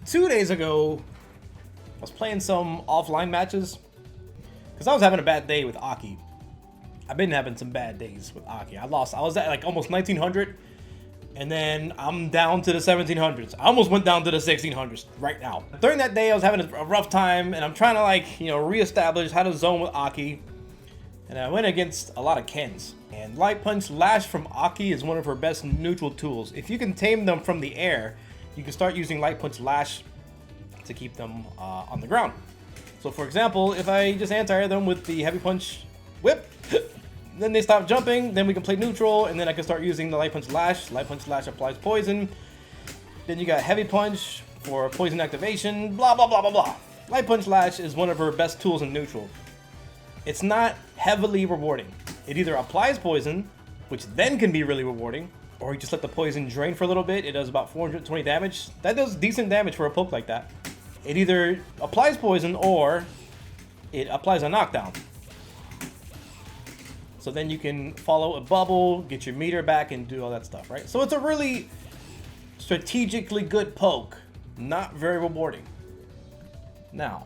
2 days ago, I was playing some offline matches because I was having a bad day with Aki. I've been having some bad days with Aki. I was at like almost 1900, and then I'm down to the 1700s. I almost went down to the 1600s right now. During that day, I was having a rough time, and I'm trying to reestablish how to zone with Aki. And I went against a lot of Kens. And Light Punch Lash from Aki is one of her best neutral tools. If you can tame them from the air, you can start using Light Punch Lash to keep them on the ground. So for example, if I just anti-air them with the Heavy Punch Whip, then they stop jumping, then we can play neutral, and then I can start using the Light Punch Lash. Light Punch Lash applies poison. Then you got Heavy Punch for poison activation, blah, blah, blah, blah, blah. Light Punch Lash is one of her best tools in neutral. It's not heavily rewarding. It either applies poison, which then can be really rewarding, or you just let the poison drain for a little bit. It does about 420 damage. That does decent damage for a poke like that. It either applies poison or it applies a knockdown. So then you can follow a bubble, get your meter back, and do all that stuff, right? So it's a really strategically good poke, not very rewarding. Now,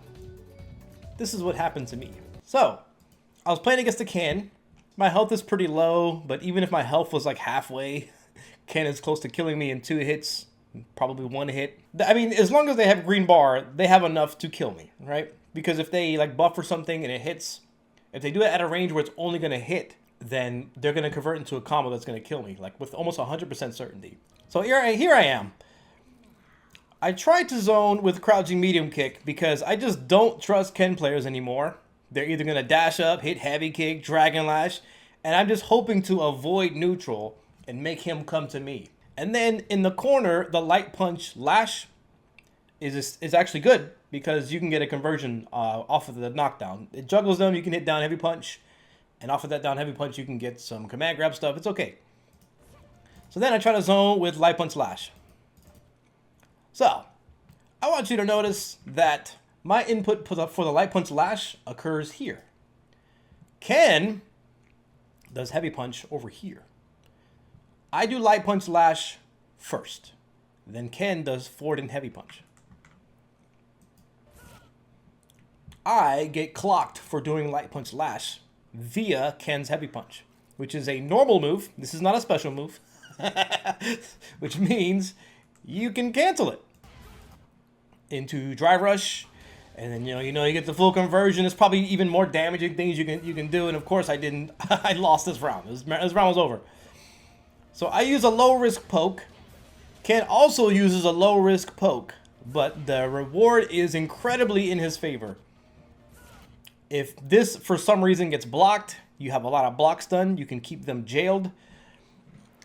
this is what happened to me. So, I was playing against a Ken. My health is pretty low, but even if my health was like halfway, Ken is close to killing me in 2 hits, probably 1 hit. I mean, as long as they have green bar, they have enough to kill me, right? Because if they like buff or something and it hits, if they do it at a range where it's only going to hit, then they're going to convert into a combo that's going to kill me, like with almost 100% certainty. So here I am. I tried to zone with crouching medium kick because I just don't trust Ken players anymore. They're either going to dash up, hit heavy kick, dragon lash, and I'm just hoping to avoid neutral and make him come to me. And then in the corner, the Light Punch Lash is actually good because you can get a conversion off of the knockdown. It juggles them, you can hit down Heavy Punch, and off of that down Heavy Punch, you can get some command grab stuff. It's okay. So then I try to zone with Light Punch Lash. So, I want you to notice that my input for the Light Punch Lash occurs here. Ken does Heavy Punch over here. I do Light Punch Lash first. Then Ken does forward and Heavy Punch. I get clocked for doing Light Punch Lash via Ken's Heavy Punch, which is a normal move. This is not a special move, which means you can cancel it into Drive Rush. And then you get the full conversion. It's probably even more damaging things you can do. And of course I didn't. I lost this round. This round was over. So I use a low risk poke. Ken also uses a low risk poke, but the reward is incredibly in his favor. If this for some reason gets blocked, you have a lot of block stun. You can keep them jailed.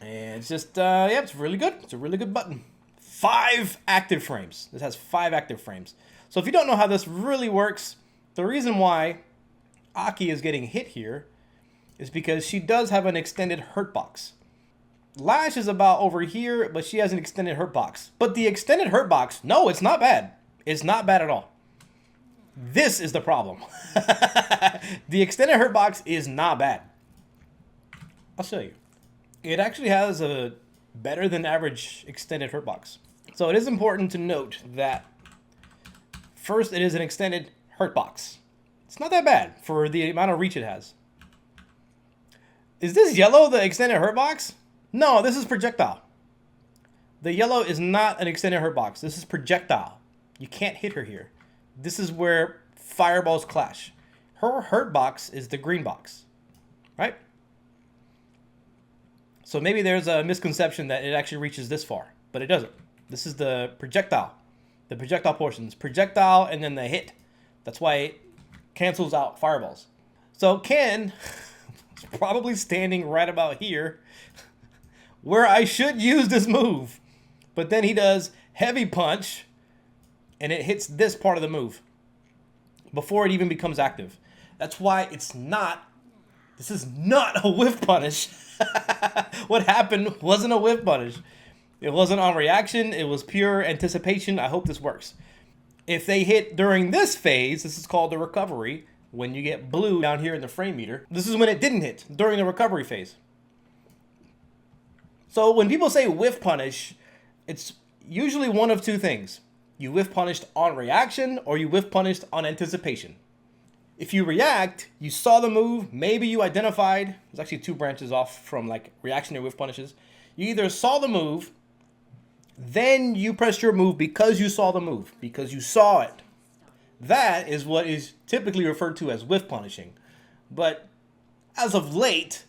And it's just yeah, it's really good. It's a really good button. 5 active frames. This has 5 active frames. So if you don't know how this really works, the reason why Aki is getting hit here is because she does have an extended hurtbox. Lash is about over here, but she has an extended hurtbox. But the extended hurtbox, no, it's not bad. It's not bad at all. This is the problem. The extended hurtbox is not bad. I'll show you. It actually has a better than average extended hurtbox. So it is important to note that first, it is an extended hurtbox. It's not that bad for the amount of reach it has. Is this yellow the extended hurtbox? No, this is projectile. The yellow is not an extended hurtbox. This is projectile. You can't hit her here. This is where fireballs clash. Her hurtbox is the green box, right? So maybe there's a misconception that it actually reaches this far, but it doesn't. This is the projectile. The projectile portions. Projectile and then the hit. That's why it cancels out fireballs. So Ken is probably standing right about here where I should use this move. But then he does Heavy Punch and it hits this part of the move before it even becomes active. That's why this is not a whiff punish. What happened wasn't a whiff punish. It wasn't on reaction. It was pure anticipation. I hope this works. If they hit during this phase, this is called the recovery. When you get blue down here in the frame meter, this is when it didn't hit, during the recovery phase. So when people say whiff punish, it's usually one of two things. You whiff punished on reaction, or you whiff punished on anticipation. If you react, you saw the move, maybe you identified, there's actually 2 branches off from like reaction or whiff punishes. You either saw the move, then you pressed your move because you saw the move, because you saw it. That is what is typically referred to as whiff punishing. But as of late,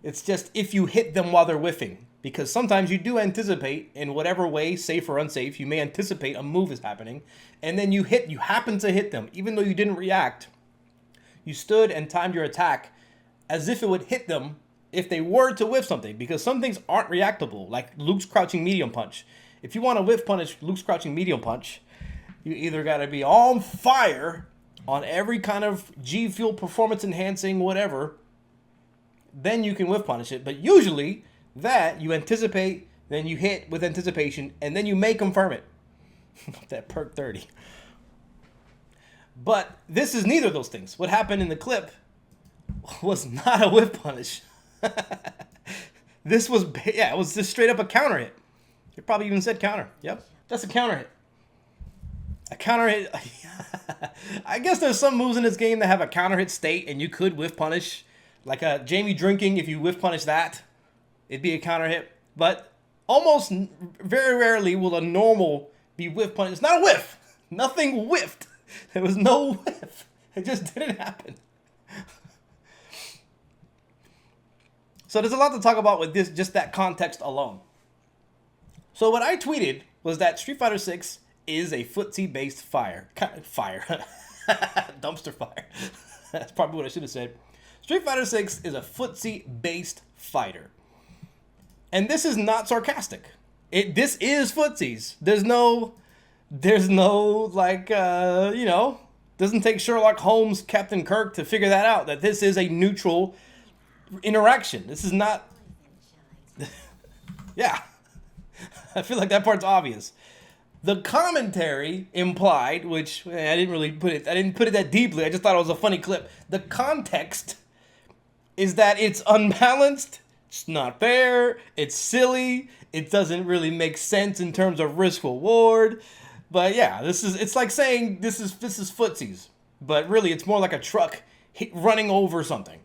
it's just if you hit them while they're whiffing. Because sometimes you do anticipate, in whatever way, safe or unsafe, you may anticipate a move is happening, and then you happen to hit them, even though you didn't react. You stood and timed your attack as if it would hit them if they were to whiff something, because some things aren't reactable, like Luke's crouching medium punch. If you want to whiff punish Luke's crouching medium punch, you either got to be on fire on every kind of G Fuel performance enhancing whatever, then you can whiff punish it. But usually that you anticipate, then you hit with anticipation, and then you may confirm it. That perk 30. But this is neither of those things. What happened in the clip was not a whiff punish. This was, it was just straight up a counter hit. It probably even said counter. Yep, that's a counter hit. A counter hit. I guess there's some moves in this game that have a counter hit state, and you could whiff punish. Like a Jamie drinking, if you whiff punish that, it'd be a counter hit. But almost very rarely will a normal be whiff punished. It's not a whiff. Nothing whiffed. There was no whiff. It just didn't happen. So there's a lot to talk about with this, just that context alone. So what I tweeted was that Street Fighter 6 is a footsie-based dumpster fire. That's probably what I should have said. Street Fighter 6 is a footsie-based fighter. And this is not sarcastic. This is footsies. There's no like, doesn't take Sherlock Holmes, Captain Kirk to figure that out, that this is a neutral interaction. This is not, yeah. I feel like that part's obvious. The commentary implied, which I didn't put it that deeply. I just thought it was a funny clip. The context is that it's unbalanced, it's not fair, it's silly, it doesn't really make sense in terms of risk reward. But yeah, it's like saying this is footsies, but really it's more like a truck running over something.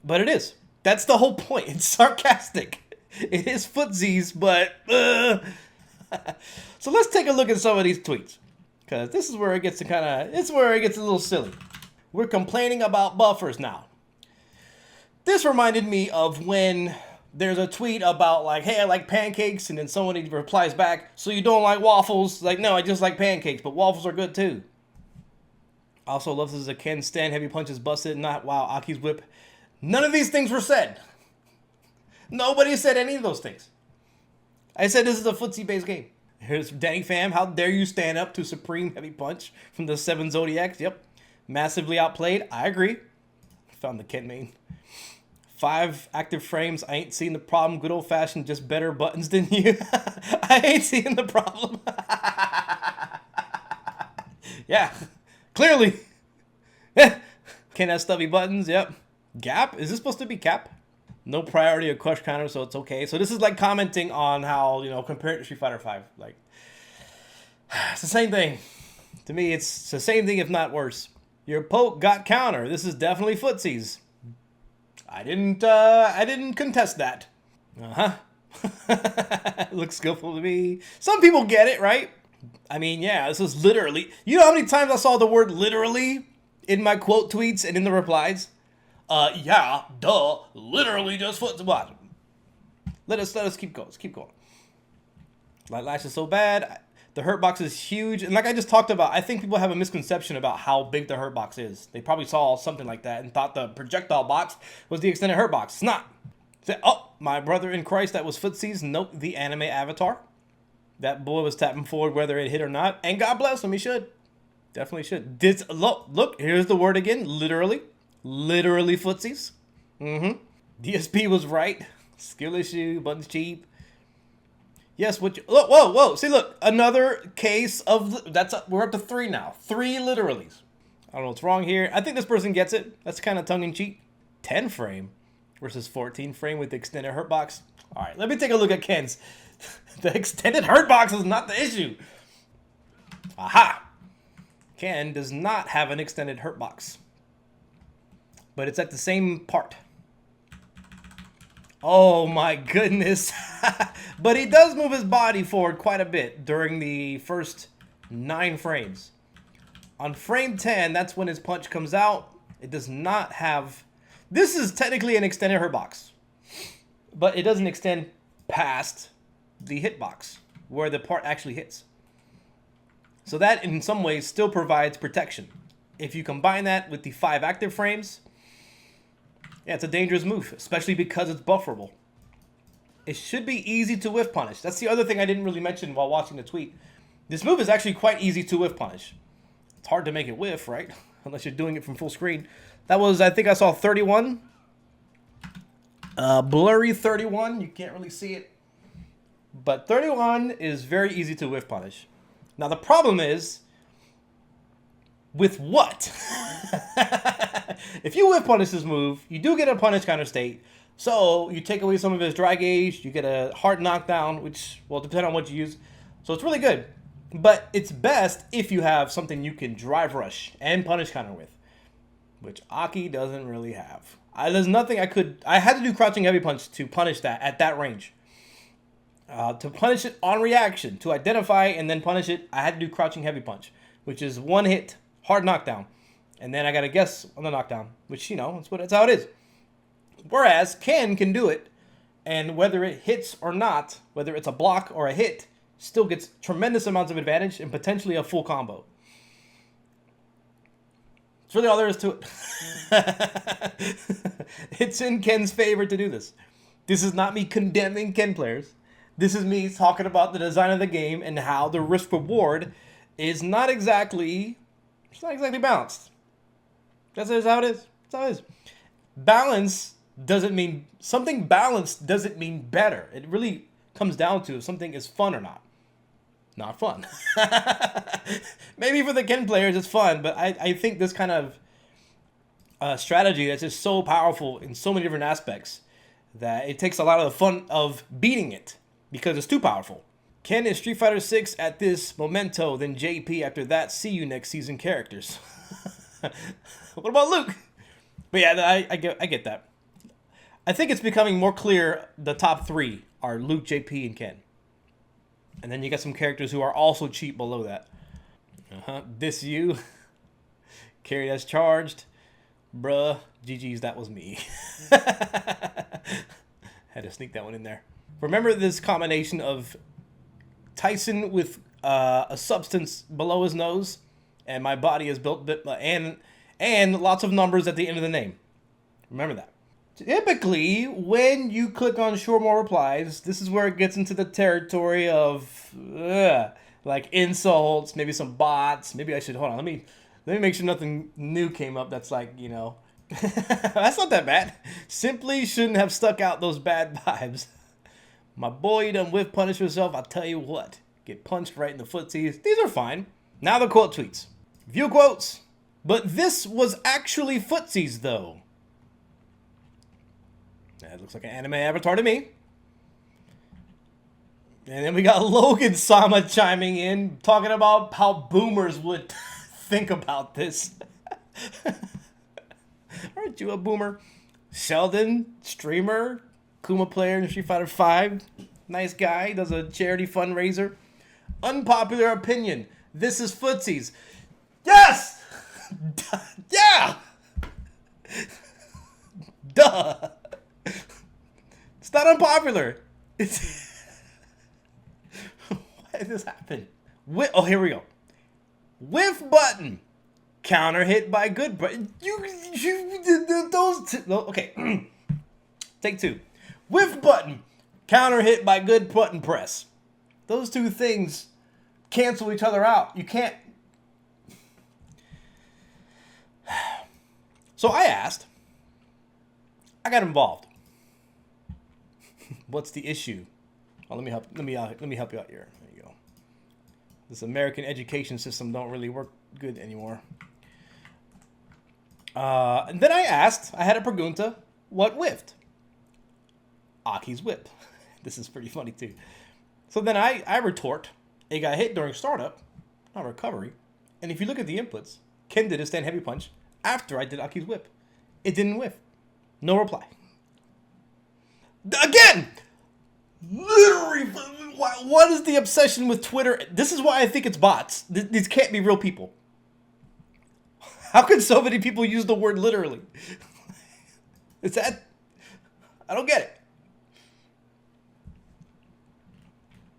But it is. That's the whole point. It's sarcastic. It is footsies, but So let's take a look at some of these tweets, because this is where it gets a little silly. We're complaining about buffers now. This reminded me of when there's a tweet about like, hey, I like pancakes, and then somebody replies back, so you don't like waffles? Like, no, I just like pancakes, but waffles are good too. Also loves this as a Ken Stan, heavy punches busted, not wow, Aki's whip. None of these things were said. Nobody said any of those things. I said this is a footsie-based game. Here's Danny Pham. How dare you stand up to Supreme Heavy Punch from the 7 Zodiacs? Yep. Massively outplayed. I agree. Found the Kent main. 5 active frames. I ain't seen the problem. Good old-fashioned, just better buttons than you. I ain't seeing the problem. Yeah. Clearly. Can't have stubby buttons. Yep. Gap? Is this supposed to be cap? No priority or crush counter, so it's okay. So this is like commenting on how, compared to Street Fighter 5. Like, it's the same thing. To me, it's the same thing, if not worse. Your poke got counter. This is definitely footsies. I didn't contest that. Looks skillful to me. Some people get it, right? I mean, yeah, this is literally. You know how many times I saw the word literally in my quote tweets and in the replies? Yeah, duh, literally just foot. Let us keep going. Let's keep going. Light Lash is so bad. The hurtbox is huge. And like I just talked about, I think people have a misconception about how big the hurtbox is. They probably saw something like that and thought the projectile box was the extended hurtbox. It's not. Oh, my brother in Christ, that was footsies. Nope, the anime avatar. That boy was tapping forward whether it hit or not. And God bless him, he should. Definitely should. Look, here's the word again, literally. Literally footsies. DSP was right. Skill issue, buttons cheap. Yes, whoa. See, look, another case of, we're up to 3 now. 3 literallys. I don't know what's wrong here. I think this person gets it. That's kind of tongue-in-cheek. 10 frame versus 14 frame with the extended hurtbox. All right, let me take a look at Ken's. The extended hurt box is not the issue. Aha! Ken does not have an extended hurt box. But it's at the same part. Oh my goodness. But he does move his body forward quite a bit during the first 9 frames. On frame 10, that's when his punch comes out. It does not have... This is technically an extended hurt box. But it doesn't extend past the hitbox, where the part actually hits. So that, in some ways, still provides protection. If you combine that with the 5 active frames, yeah, it's a dangerous move, especially because it's bufferable. It should be easy to whiff punish. That's the other thing I didn't really mention while watching the tweet. This move is actually quite easy to whiff punish. It's hard to make it whiff, right? Unless you're doing it from full screen. That was, I think I saw 31. Blurry 31. You can't really see it. But 31 is very easy to whiff punish. Now the problem is, with what? If you whiff punish this move, you do get a punish counter state. So you take away some of his dry gauge, you get a hard knockdown, which will depend on what you use. So it's really good. But it's best if you have something you can drive rush and punish counter with, which Aki doesn't really have. There's nothing I had to do crouching heavy punch to punish that at that range. To punish it on reaction, to identify and then punish it, I had to do crouching heavy punch, which is 1 hit, hard knockdown. And then I got to guess on the knockdown, which, you know, that's how it is. Whereas Ken can do it, and whether it hits or not, whether it's a block or a hit, still gets tremendous amounts of advantage and potentially a full combo. That's really all there is to it. It's in Ken's favor to do this. This is not me condemning Ken players. This is me talking about the design of the game and how the risk reward is not exactly balanced. That's how it is. That's how it is. Balance doesn't mean something balanced doesn't mean better. It really comes down to if something is fun or not. Not fun. Maybe for the Ken players it's fun, but I think this kind of strategy that's just so powerful in so many different aspects that it takes a lot of the fun of beating it because it's too powerful. Ken is Street Fighter 6 at this momento, then JP after that. See you next season characters. What about Luke? But yeah, I get that. I think it's becoming more clear the top 3 are Luke, JP, and Ken. And then you got some characters who are also cheap below that. This you. Carry as charged. Bruh. GG's, that was me. Had to sneak that one in there. Remember this combination of Tyson with a substance below his nose, and my body is built, and lots of numbers at the end of the name. Remember that. Typically, when you click on Show More Replies, this is where it gets into the territory of like insults, maybe some bots. Maybe I should hold on. Let me make sure nothing new came up. That's like, you know, that's not that bad. Simply shouldn't have stuck out those bad vibes. My boy, you done whiff punish yourself. I'll tell you what, get punched right in the footsies. These are fine. Now the quote tweets. View quotes. But this was actually footsies though. That looks like an anime avatar to me. And then we got Logan Sama chiming in, talking about how boomers would think about this. Aren't you a boomer? Sheldon, streamer, Kuma player in Street Fighter 5. Nice guy, does a charity fundraiser. Unpopular opinion. This is footsies. Yes! Yeah! Duh! It's not unpopular. It's why did this happen? Oh, here we go. Whiff button. Counter hit by good button. Okay. Take 2. Whiff button. Counter hit by good button press. Those 2 things cancel each other out. You can't. So I asked. I got involved. What's the issue? Oh, let me help you out here. There you go. This American education system don't really work good anymore. And then I asked, I had a pregunta, what whiffed? Aki's whip. This is pretty funny too. So then I retort, it got hit during startup, not recovery. And if you look at the inputs, Ken did a stand heavy punch after I did Aki's whip. It didn't whiff. No reply. Again! Literally, what is the obsession with Twitter? This is why I think it's bots. These can't be real people. How could so many people use the word literally? Is that... I don't get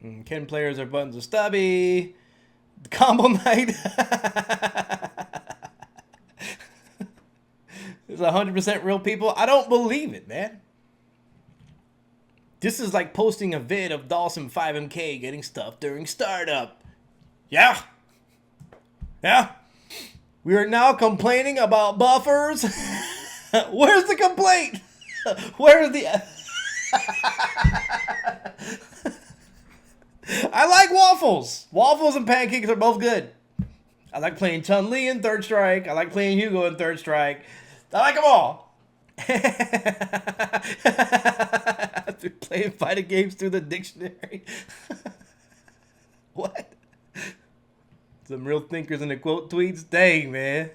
it. Ken players are buttons of stubby. Combo night. It's 100% real people. I don't believe it, man. This is like posting a vid of Dawson 5MK getting stuff during startup. Yeah. Yeah. We are now complaining about buffers. Where's the complaint? Where's the... I like waffles. Waffles and pancakes are both good. I like playing Chun-Li in Third Strike. I like playing Hugo in Third Strike. I like them all. After playing fighting games through the dictionary. What? Some real thinkers in the quote tweets? Dang, man.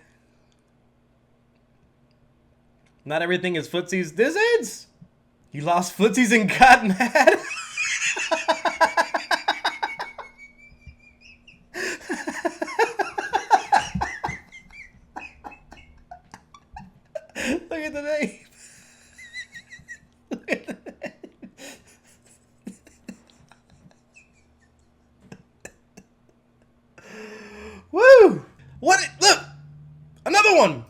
Not everything is footsies. This is. You lost footsies and got mad? Look at the name. Look at the name. Woo! What? Look! Another one!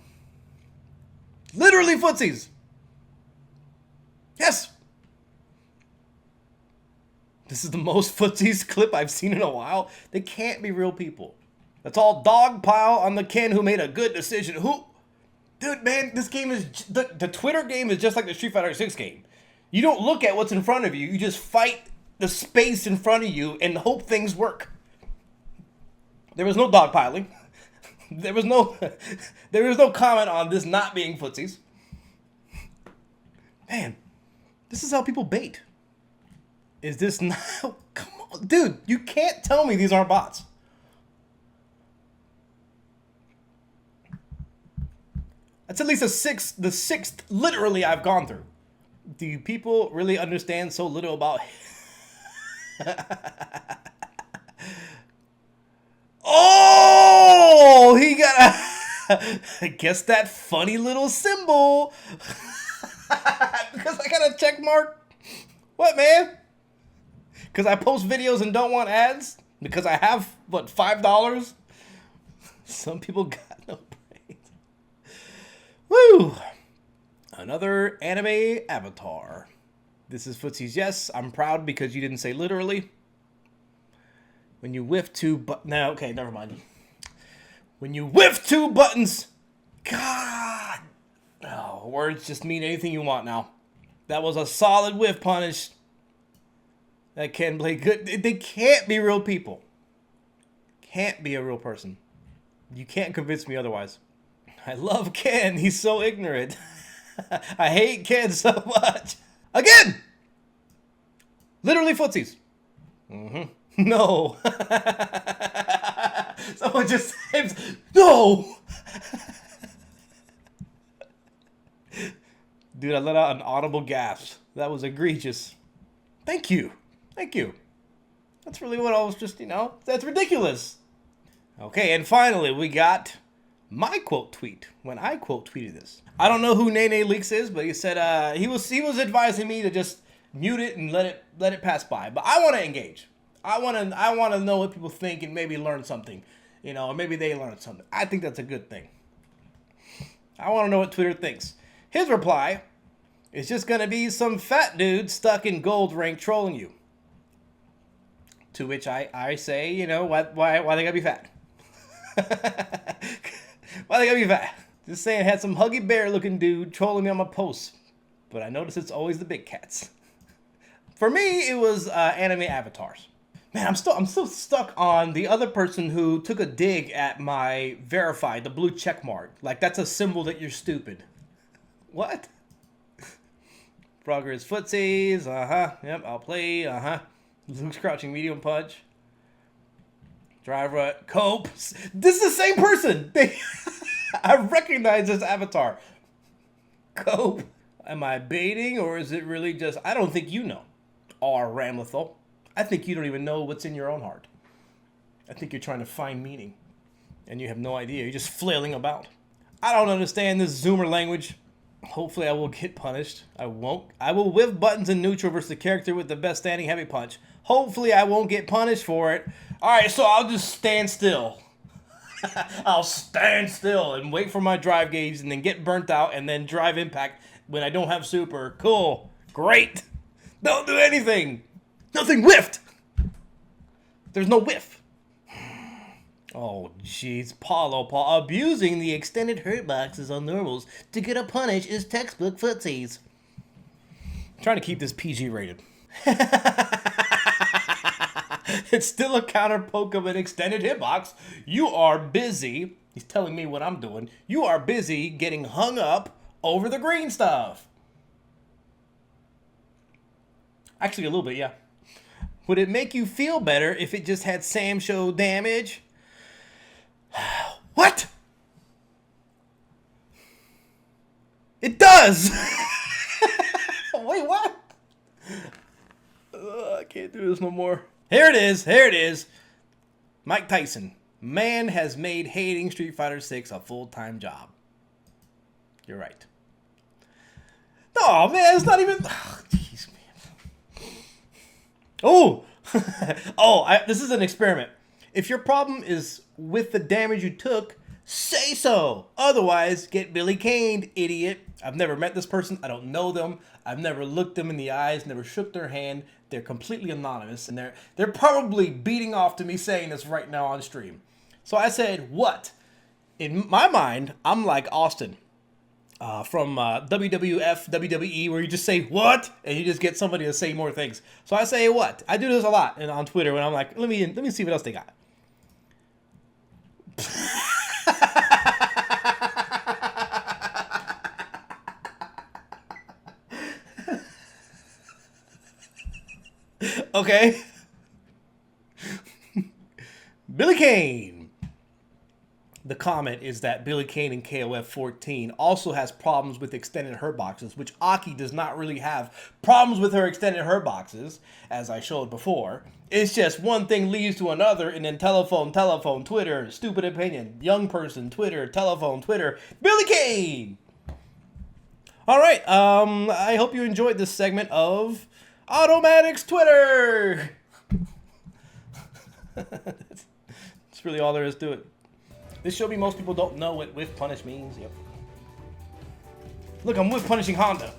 Literally footsies. Yes! This is the most footsies clip I've seen in a while. They can't be real people. That's all dog pile on the Ken who made a good decision. Who? Dude, man, this game is... The Twitter game is just like the Street Fighter 6 game. You don't look at what's in front of you. You just fight the space in front of you and hope things work. There was no dogpiling. There was no comment on this not being footsies. Man, this is how people bait. Is this not... Come on, dude, you can't tell me these aren't bots. That's at least the sixth literally I've gone through. Do people really understand so little about... Oh, he got a... I guess that funny little symbol. Because I got a check mark. What, man? Because I post videos and don't want ads? Because I have, what, $5? Some people got no brains. Woo! Another anime avatar. This is Footsies. Yes, I'm proud because you didn't say literally. When you whiff two no, okay, never mind. When you whiff two buttons, God. Oh, words just mean anything you want now. That was a solid whiff punish. That can play good. They can't be real people. Can't be a real person. You can't convince me otherwise. I love Ken. He's so ignorant. I hate Ken so much. Again! Literally footsies. No. Someone just says, no! Dude, I let out an audible gasp. That was egregious. Thank you. Thank you. That's really what I was just, that's ridiculous. Okay, and finally, we got my quote tweet when I quote tweeted this. I don't know who Nene Leaks is, but he said he was advising me to just mute it and let it pass by. But I want to engage. I want to know what people think and maybe learn something, or maybe they learn something. I think that's a good thing. I want to know what Twitter thinks. His reply is just gonna be some fat dude stuck in gold rank trolling you. To which I say, why they gotta be fat? Why they gotta be fat? Just saying, I had some Huggy Bear looking dude trolling me on my posts, but I notice it's always the big cats. For me, it was anime avatars. Man, I'm still stuck on the other person who took a dig at my verified, the blue check mark. Like, that's a symbol that you're stupid. What? Frogger's footsies, yep, I'll play, Luke's crouching medium punch. Drive right. Cope. This is the same person. I recognize this avatar. Cope. Am I baiting or is it really just... I don't think you know. R. Ramlethal. I think you don't even know what's in your own heart. I think you're trying to find meaning. And you have no idea. You're just flailing about. I don't understand this Zoomer language. Hopefully I will get punished. I won't. I will whiff buttons in neutral versus the character with the best standing heavy punch. Hopefully I won't get punished for it. Alright, so I'll just stand still. I'll stand still and wait for my drive gauge and then get burnt out and then drive impact when I don't have super. Cool. Great. Don't do anything. Nothing whiffed. There's no whiff. Oh, jeez. Paul abusing the extended hurt boxes on normals to get a punish is textbook footsies. I'm trying to keep this PG rated. It's still a counter poke of an extended hitbox. You are busy. He's telling me what I'm doing. You are busy getting hung up over the green stuff. Actually, a little bit, yeah. Would it make you feel better if it just had Sam Show damage? What? It does! Wait, what? I can't do this no more. Here it is. Here it is. Mike Tyson. Man has made hating Street Fighter 6 a full-time job. You're right. Oh, man, it's not even... Oh, jeez, man. Oh! This is an experiment. If your problem is with the damage you took, say so. Otherwise, get Billy Caned, idiot. I've never met this person. I don't know them. I've never looked them in the eyes, never shook their hand. They're completely anonymous, and they're probably beating off to me saying this right now on stream. So I said, what? In my mind, I'm like Austin from WWF, WWE, where you just say, what? And you just get somebody to say more things. So I say, what? I do this a lot and on Twitter when I'm like, let me see what else they got. Okay. Billy Kane. The comment is that Billy Kane in KOF 14 also has problems with extended hurt boxes, which Aki does not really have problems with her extended hurt boxes, as I showed before. It's just one thing leads to another, and then telephone, Twitter, stupid opinion, young person, Twitter, telephone, Twitter, Billy Kane! Alright, I hope you enjoyed this segment of AutoMattock's Twitter! That's really all there is to it. This show me most people don't know what whiff punish means. Yep. Look, I'm whiff punishing Honda.